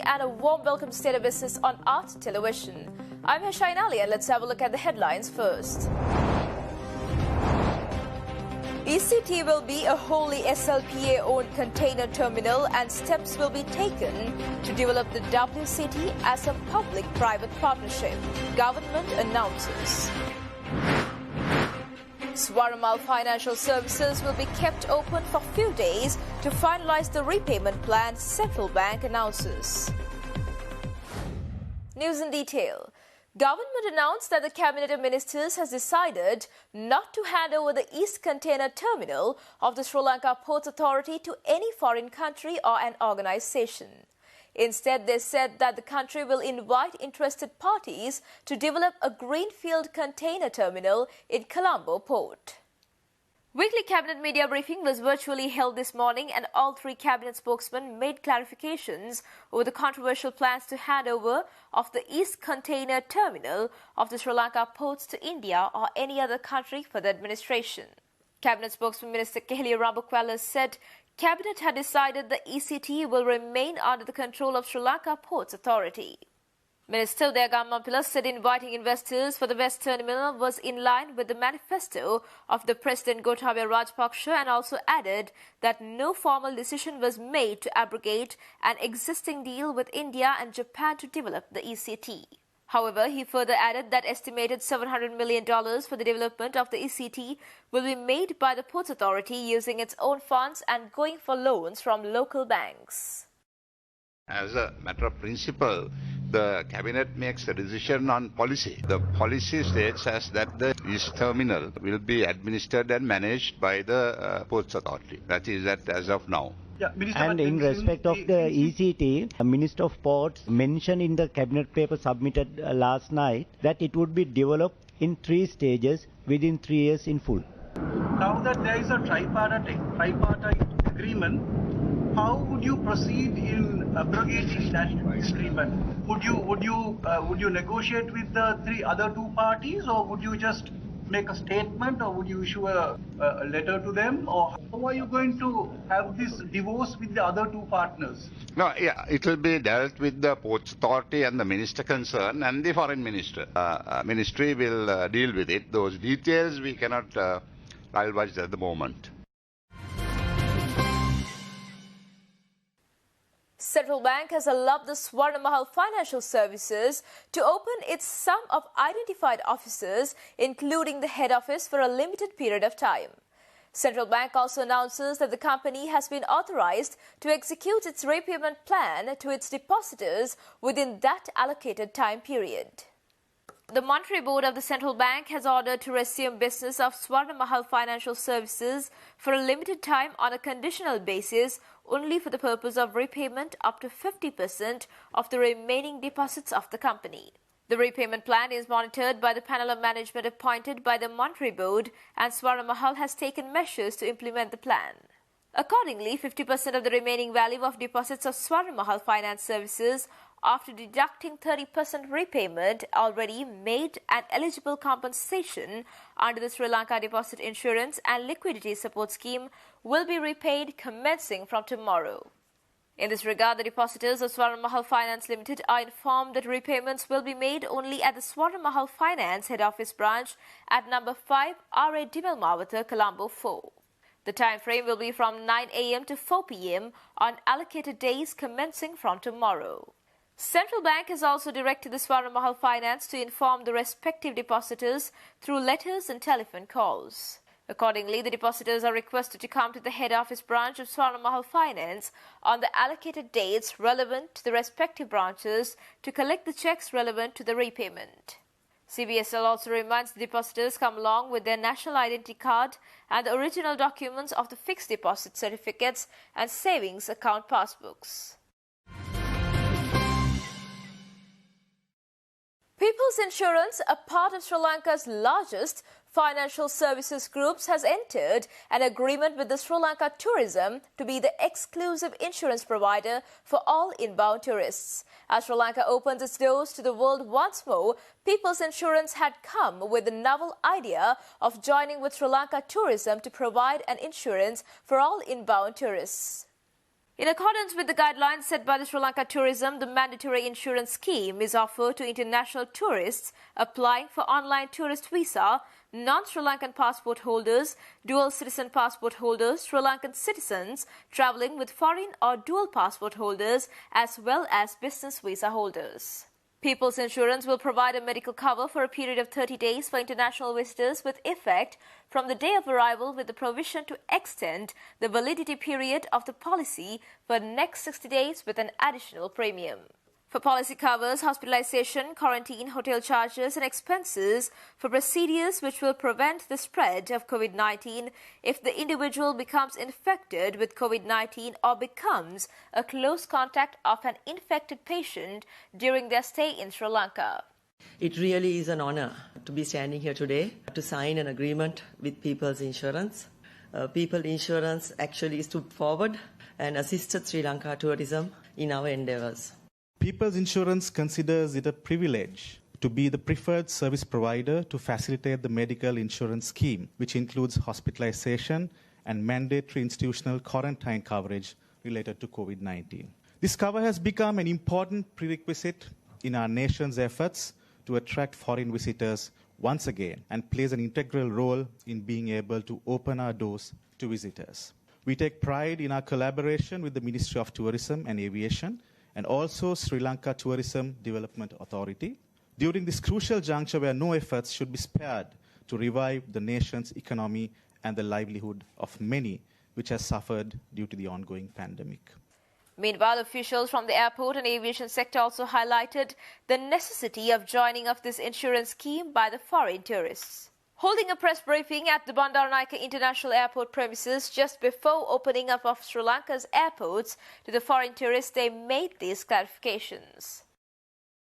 and a warm welcome to State of Business on Art Television. I'm Heshain Ali and let's have a look at the headlines first. ECT will be a wholly SLPA-owned container terminal and steps will be taken to develop the WCT as a public-private partnership, government announces. Swarnamal Financial Services will be kept open for a few days to finalize the repayment plan, Central Bank announces. News in detail. Government announced that the Cabinet of Ministers has decided not to hand over the East Container Terminal of the Sri Lanka Ports Authority to any foreign country or an organisation. Instead, they said that the country will invite interested parties to develop a greenfield container terminal in Colombo Port. Weekly Cabinet media briefing was virtually held this morning and all three Cabinet spokesmen made clarifications over the controversial plans to hand over of the East Container Terminal of the Sri Lanka ports to India or any other country for the administration. Cabinet spokesman Minister Kehliya Rambukwala said Cabinet had decided the ECT will remain under the control of Sri Lanka Ports Authority. Minister Udaya said inviting investors for the West Terminal was in line with the manifesto of the President Gotabaya Rajapaksa and also added that no formal decision was made to abrogate an existing deal with India and Japan to develop the ECT. However, he further added that estimated $700 million for the development of the ECT will be made by the Ports Authority using its own funds and going for loans from local banks. As a matter of principle, the Cabinet makes a decision on policy. The policy states as that the East Terminal will be administered and managed by the Ports Authority. That is that as of now. Yeah, and in respect of the ECT, the Minister of Ports mentioned in the Cabinet paper submitted last night that it would be developed in 3 stages within 3 years in full. Now that there is a tripartite agreement, how would you proceed in abrogating that agreement? Would you negotiate with the 3 other 2 parties, or would you just make a statement, or would you issue a letter to them, or how are you going to have this divorce with the other 2 partners? No, yeah, it will be dealt with the Ports Authority and the Minister concerned and the Foreign Minister. Ministry will deal with it. Those details we cannot divulge at the moment. Central Bank has allowed the Swarnamal Financial Services to open its sum of identified offices, including the head office, for a limited period of time. Central Bank also announces that the company has been authorized to execute its repayment plan to its depositors within that allocated time period. The Monetary Board of the Central Bank has ordered to resume business of Swarnamal Financial Services for a limited time on a conditional basis only for the purpose of repayment up to 50% of the remaining deposits of the company. The repayment plan is monitored by the panel of management appointed by the Monetary Board, and Swarnamal has taken measures to implement the plan. Accordingly, 50% of the remaining value of deposits of Swarnamal Finance Services, after deducting 30% repayment already made and eligible compensation under the Sri Lanka Deposit Insurance and Liquidity Support Scheme, will be repaid commencing from tomorrow. In this regard, the depositors of Swarnamal Finance Limited are informed that repayments will be made only at the Swarnamal Finance Head Office branch at number 5 R.A. Dimel Mawatha, Colombo 4. The time frame will be from 9 a.m. to 4 p.m. on allocated days commencing from tomorrow. Central Bank has also directed the Swarnamal Finance to inform the respective depositors through letters and telephone calls. Accordingly, the depositors are requested to come to the head office branch of Swarnamal Finance on the allocated dates relevant to the respective branches to collect the checks relevant to the repayment. CBSL also reminds the depositors come along with their national identity card and the original documents of the fixed deposit certificates and savings account passbooks. People's Insurance, a part of Sri Lanka's largest financial services groups, has entered an agreement with the Sri Lanka Tourism to be the exclusive insurance provider for all inbound tourists. As Sri Lanka opens its doors to the world once more, People's Insurance had come with the novel idea of joining with Sri Lanka Tourism to provide an insurance for all inbound tourists. In accordance with the guidelines set by the Sri Lanka Tourism, the mandatory insurance scheme is offered to international tourists applying for online tourist visa, non-Sri Lankan passport holders, dual citizen passport holders, Sri Lankan citizens travelling with foreign or dual passport holders, as well as business visa holders. People's Insurance will provide a medical cover for a period of 30 days for international visitors with effect from the day of arrival, with the provision to extend the validity period of the policy for the next 60 days with an additional premium. For policy covers, hospitalization, quarantine, hotel charges and expenses for procedures which will prevent the spread of COVID-19 if the individual becomes infected with COVID-19 or becomes a close contact of an infected patient during their stay in Sri Lanka. It really is an honor to be standing here today to sign an agreement with People's Insurance. People's Insurance actually stood forward and assisted Sri Lanka tourism in our endeavours. People's Insurance considers it a privilege to be the preferred service provider to facilitate the medical insurance scheme, which includes hospitalization and mandatory institutional quarantine coverage related to COVID-19. This cover has become an important prerequisite in our nation's efforts to attract foreign visitors once again and plays an integral role in being able to open our doors to visitors. We take pride in our collaboration with the Ministry of Tourism and Aviation and also Sri Lanka Tourism Development Authority during this crucial juncture where no efforts should be spared to revive the nation's economy and the livelihood of many, which has suffered due to the ongoing pandemic. Meanwhile, officials from the airport and aviation sector also highlighted the necessity of joining of this insurance scheme by the foreign tourists. Holding a press briefing at the Bandaranaike International Airport premises just before opening up of Sri Lanka's airports to the foreign tourists, they made these clarifications.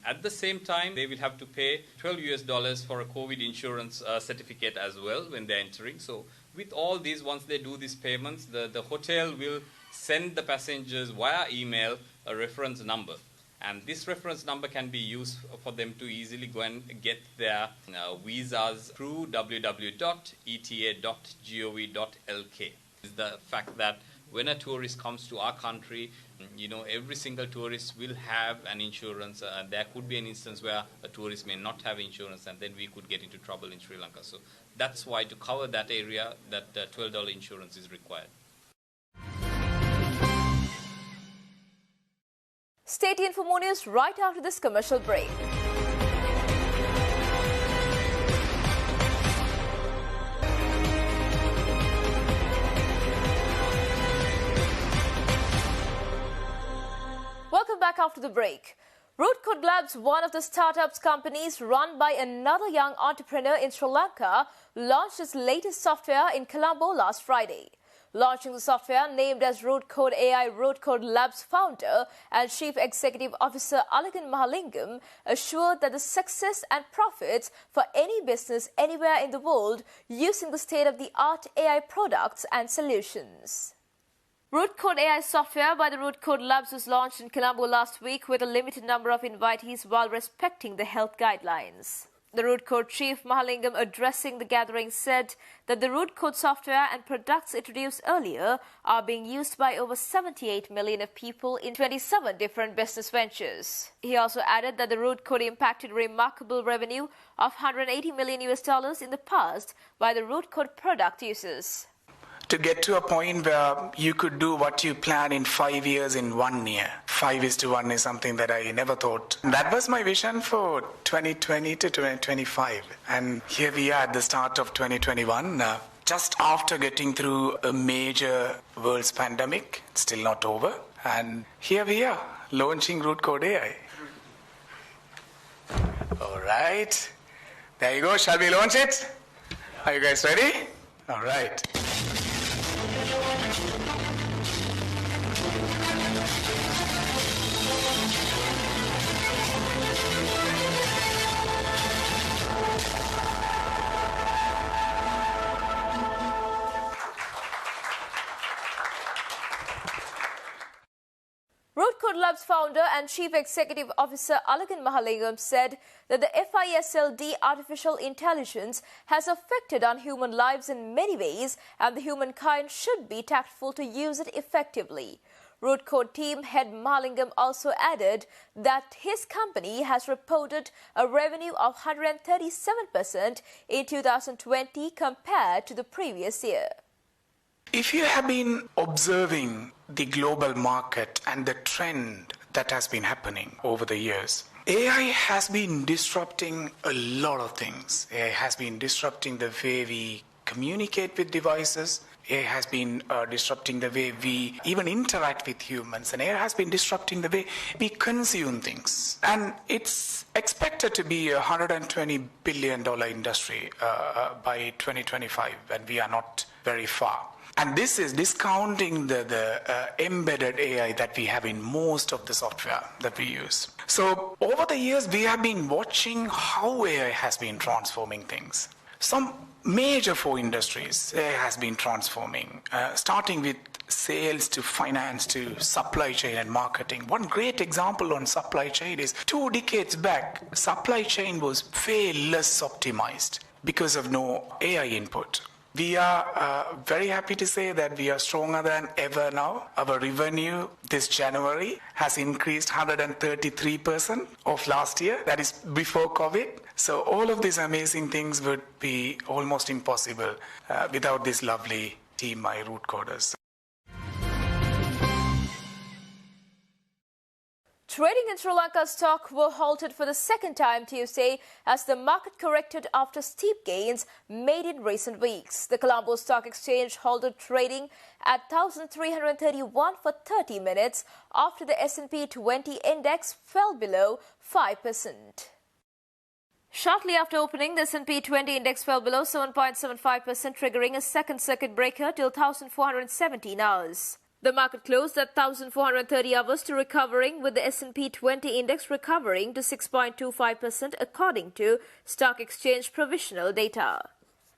At the same time, they will have to pay $12 for a COVID insurance certificate as well when they're entering. So with all these, once they do these payments, the hotel will send the passengers via email a reference number. And this reference number can be used for them to easily go and get their visas through www.eta.gov.lk. It's the fact that when a tourist comes to our country, every single tourist will have an insurance. There could be an instance where a tourist may not have insurance, and then we could get into trouble in Sri Lanka. So that's why, to cover that area, that $12 insurance is required. Stay tuned for more news right after this commercial break. Welcome back after the break. Root Code Labs, one of the startups companies run by another young entrepreneur in Sri Lanka, launched its latest software in Colombo last Friday. Launching the software, named as Root Code AI, Root Code Labs founder and Chief Executive Officer Alagan Mahalingam assured that the success and profits for any business anywhere in the world using the state-of-the-art AI products and solutions. Root Code AI software by the Root Code Labs was launched in Colombo last week with a limited number of invitees while respecting the health guidelines. The Root Code Chief Mahalingam, addressing the gathering, said that the Root Code software and products introduced earlier are being used by over 78 million of people in 27 different business ventures. He also added that the Root Code impacted remarkable revenue of $180 million in the past by the Root Code product users. To get to a point where you could do what you plan in 5 years in 1 year. 5:1 is something that I never thought. That was my vision for 2020 to 2025. And here we are at the start of 2021, just after getting through a major world's pandemic. It's still not over. And here we are, launching Root Code AI. All right. There you go. Shall we launch it? Are you guys ready? All right. Root Code Labs founder and Chief Executive Officer Alagan Mahalingam said that the FISLD artificial intelligence has affected on human lives in many ways and the humankind should be tactful to use it effectively. Root Code team head Malingam also added that his company has reported a revenue of 137% in 2020 compared to the previous year. If you have been observing the global market and the trend that has been happening over the years, AI has been disrupting a lot of things. AI has been disrupting the way we communicate with devices. AI has been disrupting the way we even interact with humans. And AI has been disrupting the way we consume things. And it's expected to be a $120 billion industry by 2025, and we are not very far. And this is discounting the embedded AI that we have in most of the software that we use. So over the years, we have been watching how AI has been transforming things. Some major 4 industries AI has been transforming, starting with sales to finance to supply chain and marketing. One great example on supply chain is 2 decades back, supply chain was way less optimized because of no AI input. We are very happy to say that we are stronger than ever now. Our revenue this January has increased 133% of last year. That is before COVID. So all of these amazing things would be almost impossible without this lovely team, my root coders. Trading in Sri Lanka's stock were halted for the second time Tuesday as the market corrected after steep gains made in recent weeks. The Colombo Stock Exchange halted trading at 1,331 for 30 minutes after the S&P 20 index fell below 5%. Shortly after opening, the S&P 20 index fell below 7.75%, triggering a second circuit breaker till 1,417 hours. The market closed at 1,430 hours to recovering, with the S&P 20 index recovering to 6.25% according to Stock Exchange provisional data.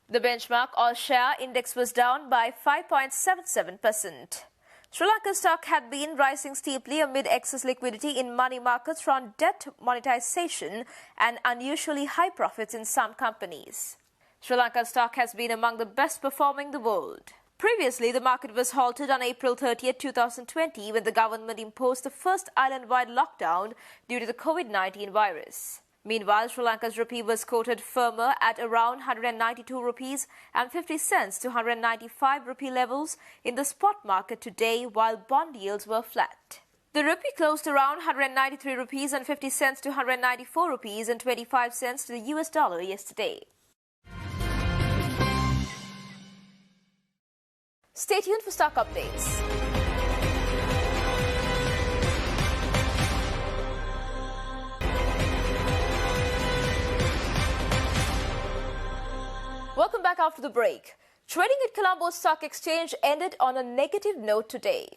The benchmark all-share index was down by 5.77%. Sri Lanka's stock had been rising steeply amid excess liquidity in money markets from debt monetization and unusually high profits in some companies. Sri Lanka's stock has been among the best performing in the world. Previously, the market was halted on April 30, 2020, when the government imposed the first island-wide lockdown due to the COVID-19 virus. Meanwhile, Sri Lanka's rupee was quoted firmer at around 192 rupees and 50 cents to 195 rupee levels in the spot market today, while bond yields were flat. The rupee closed around 193 rupees and 50 cents to 194 rupees and 25 cents to the US dollar yesterday. Stay tuned for stock updates. Welcome back after the break. Trading at Colombo Stock Exchange ended on a negative note today.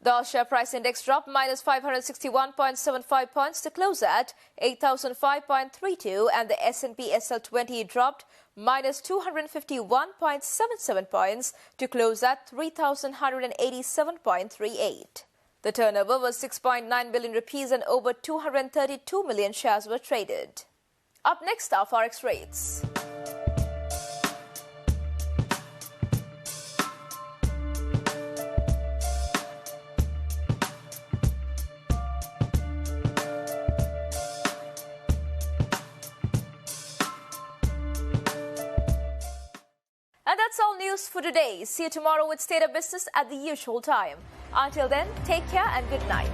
The all-share price index dropped minus 561.75 points to close at 8,005.32, and the S&P SL20 dropped minus 251.77 points to close at 3,187.38. The turnover was 6.9 billion rupees and over 232 million shares were traded. Up next are forex rates. And that's all news for today. See you tomorrow with State of Business at the usual time. Until then, take care and good night.